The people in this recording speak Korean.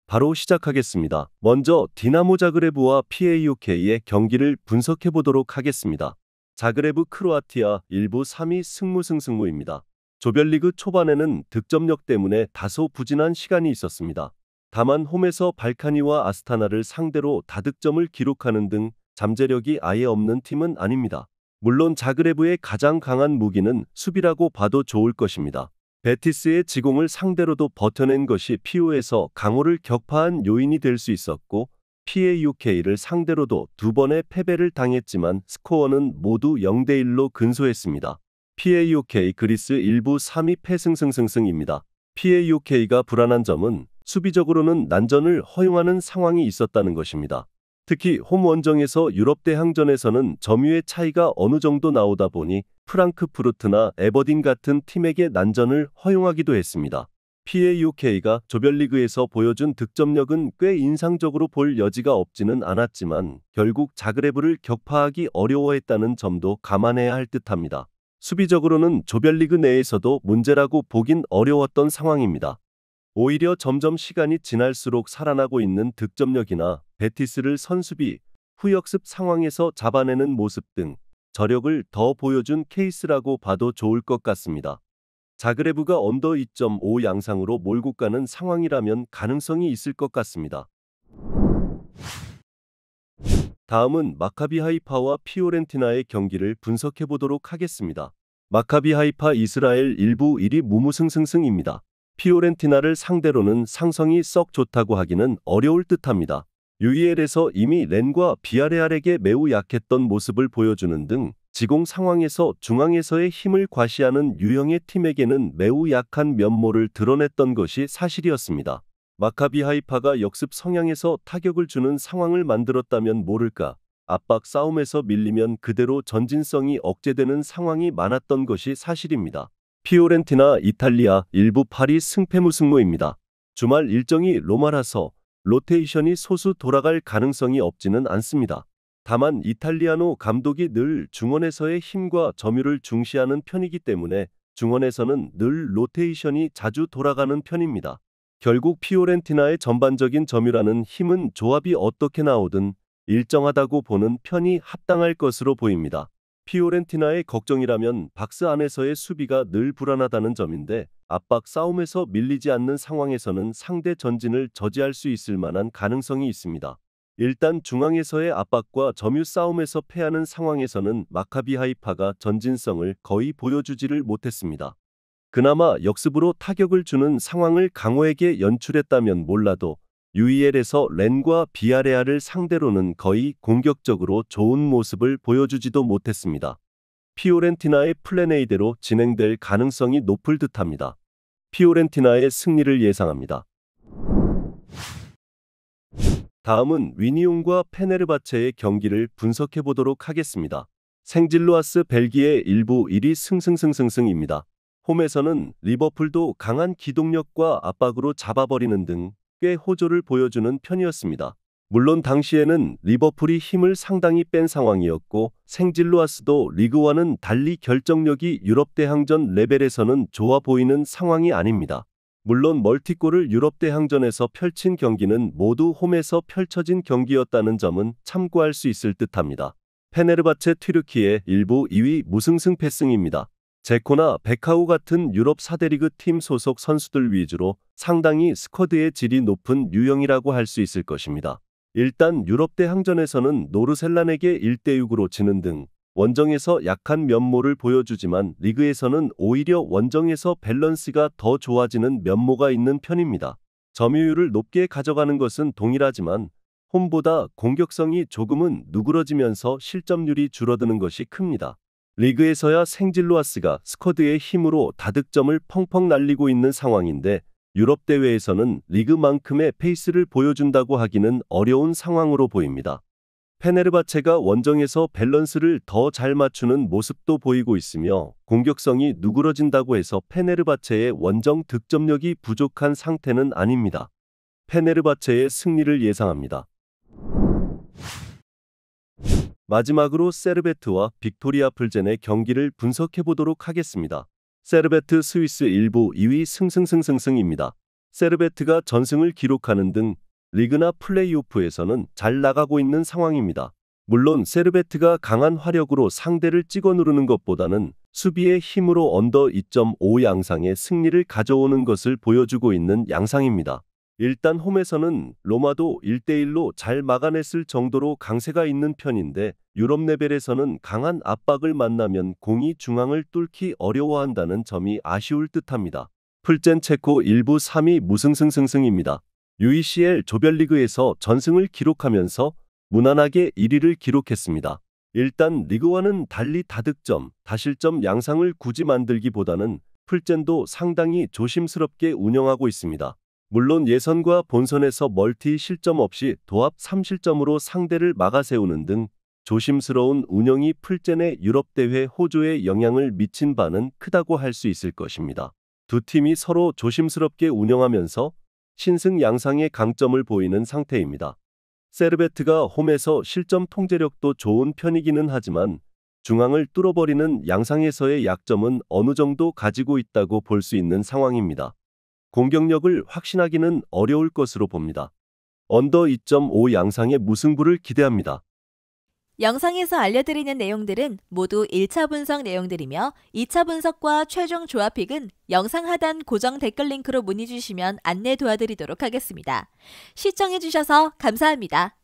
바로 시작하겠습니다. 먼저 디나모 자그레브와 PAOK의 경기를 분석해 보도록 하겠습니다. 자그레브 크로아티아 1부 3위 승무입니다. 조별리그 초반에는 득점력 때문에 다소 부진한 시간이 있었습니다. 다만 홈에서 발카니와 아스타나를 상대로 다득점을 기록하는 등 잠재력이 아예 없는 팀은 아닙니다. 물론 자그레브의 가장 강한 무기는 수비라고 봐도 좋을 것입니다. 베티스의 지공을 상대로도 버텨낸 것이 PO에서 강호를 격파한 요인이 될 수 있었고 PAOK를 상대로도 2번의 패배를 당했지만 스코어는 모두 0대1로 근소했습니다. PAOK 그리스 1부 3위 패승승승승입니다. PAOK가 불안한 점은 수비적으로는 난전을 허용하는 상황이 있었다는 것입니다. 특히 홈 원정에서 유럽 대항전에서는 점유의 차이가 어느 정도 나오다 보니 프랑크푸르트나 에버딘 같은 팀에게 난전을 허용하기도 했습니다. PAOK가 조별리그에서 보여준 득점력은 꽤 인상적으로 볼 여지가 없지는 않았지만 결국 자그레브를 격파하기 어려워했다는 점도 감안해야 할 듯합니다. 수비적으로는 조별리그 내에서도 문제라고 보긴 어려웠던 상황입니다. 오히려 점점 시간이 지날수록 살아나고 있는 득점력이나 베티스를 선수비, 후역습 상황에서 잡아내는 모습 등 저력을 더 보여준 케이스라고 봐도 좋을 것 같습니다. 자그레브가 언더 2.5 양상으로 몰고 가는 상황이라면 가능성이 있을 것 같습니다. 다음은 마카비 하이파와 피오렌티나의 경기를 분석해 보도록 하겠습니다. 마카비 하이파 이스라엘 1부 1위 무무승승승입니다. 피오렌티나를 상대로는 상성이 썩 좋다고 하기는 어려울 듯합니다. UEL에서 이미 렌과 비아레알에게 매우 약했던 모습을 보여주는 등 지공 상황에서 중앙에서의 힘을 과시하는 유형의 팀에게는 매우 약한 면모를 드러냈던 것이 사실이었습니다. 마카비 하이파가 역습 성향에서 타격을 주는 상황을 만들었다면 모를까, 압박 싸움에서 밀리면 그대로 전진성이 억제되는 상황이 많았던 것이 사실입니다. 피오렌티나 이탈리아 1부 8위 승패무승부입니다. 주말 일정이 로마라서 로테이션이 소수 돌아갈 가능성이 없지는 않습니다. 다만 이탈리아노 감독이 늘 중원에서의 힘과 점유를 중시하는 편이기 때문에 중원에서는 늘 로테이션이 자주 돌아가는 편입니다. 결국 피오렌티나의 전반적인 점유라는 힘은 조합이 어떻게 나오든 일정하다고 보는 편이 합당할 것으로 보입니다. 피오렌티나의 걱정이라면 박스 안에서의 수비가 늘 불안하다는 점인데 압박 싸움에서 밀리지 않는 상황에서는 상대 전진을 저지할 수 있을 만한 가능성이 있습니다. 일단 중앙에서의 압박과 점유 싸움에서 패하는 상황에서는 마카비 하이파가 전진성을 거의 보여주지를 못했습니다. 그나마 역습으로 타격을 주는 상황을 강호에게 연출했다면 몰라도 UEL에서 렌과 비아레알을 상대로는 거의 공격적으로 좋은 모습을 보여주지도 못했습니다. 피오렌티나의 플랜 A대로 진행될 가능성이 높을 듯합니다. 피오렌티나의 승리를 예상합니다. 다음은 위니온과 페네르바체의 경기를 분석해 보도록 하겠습니다. 생질로아스 벨기에 1부 1위 승승승승승입니다. 홈에서는 리버풀도 강한 기동력과 압박으로 잡아버리는 등 꽤 호조를 보여주는 편이었습니다. 물론 당시에는 리버풀이 힘을 상당히 뺀 상황이었고 생질로아스도 리그와는 달리 결정력이 유럽 대항전 레벨에서는 좋아 보이는 상황이 아닙니다. 물론 멀티골을 유럽 대항전에서 펼친 경기는 모두 홈에서 펼쳐진 경기였다는 점은 참고할 수 있을 듯합니다. 페네르바체 튀르키예 1부 2위 무승승 패승입니다. 제코나 베카우 같은 유럽 4대 리그 팀 소속 선수들 위주로 상당히 스쿼드의 질이 높은 유형이라고 할 수 있을 것입니다. 일단 유럽 대항전에서는 노르셀란에게 1대6으로 지는 등 원정에서 약한 면모를 보여주지만 리그에서는 오히려 원정에서 밸런스가 더 좋아지는 면모가 있는 편입니다. 점유율을 높게 가져가는 것은 동일하지만 홈보다 공격성이 조금은 누그러지면서 실점률이 줄어드는 것이 큽니다. 리그에서야 생질로아스가 스쿼드의 힘으로 다득점을 펑펑 날리고 있는 상황인데 유럽 대회에서는 리그만큼의 페이스를 보여준다고 하기는 어려운 상황으로 보입니다. 페네르바체가 원정에서 밸런스를 더 잘 맞추는 모습도 보이고 있으며 공격성이 누그러진다고 해서 페네르바체의 원정 득점력이 부족한 상태는 아닙니다. 페네르바체의 승리를 예상합니다. 마지막으로 세르베트와 빅토리아 플젠의 경기를 분석해 보도록 하겠습니다. 세르베트 스위스 1부 2위 승승승승승입니다. 세르베트가 전승을 기록하는 등 리그나 플레이오프에서는 잘 나가고 있는 상황입니다. 물론 세르베트가 강한 화력으로 상대를 찍어 누르는 것보다는 수비의 힘으로 언더 2.5 양상의 승리를 가져오는 것을 보여주고 있는 양상입니다. 일단 홈에서는 로마도 1대1로 잘 막아냈을 정도로 강세가 있는 편인데 유럽 레벨에서는 강한 압박을 만나면 공이 중앙을 뚫기 어려워한다는 점이 아쉬울 듯합니다. 풀젠 체코 1부 3위 무승승승승입니다. UECL 조별리그에서 전승을 기록하면서 무난하게 1위를 기록했습니다. 일단 리그와는 달리 다득점, 다실점 양상을 굳이 만들기보다는 풀젠도 상당히 조심스럽게 운영하고 있습니다. 물론 예선과 본선에서 멀티 실점 없이 도합 3실점으로 상대를 막아세우는 등 조심스러운 운영이 풀젠의 유럽대회 호조에 영향을 미친 바는 크다고 할 수 있을 것입니다. 두 팀이 서로 조심스럽게 운영하면서 신승 양상의 강점을 보이는 상태입니다. 세르베트가 홈에서 실점 통제력도 좋은 편이기는 하지만 중앙을 뚫어버리는 양상에서의 약점은 어느 정도 가지고 있다고 볼 수 있는 상황입니다. 공격력을 확신하기는 어려울 것으로 봅니다. 언더 2.5 양상의 무승부를 기대합니다. 영상에서 알려드리는 내용들은 모두 1차 분석 내용들이며 2차 분석과 최종 조합픽은 영상 하단 고정 댓글 링크로 문의 주시면 안내 도와드리도록 하겠습니다. 시청해주셔서 감사합니다.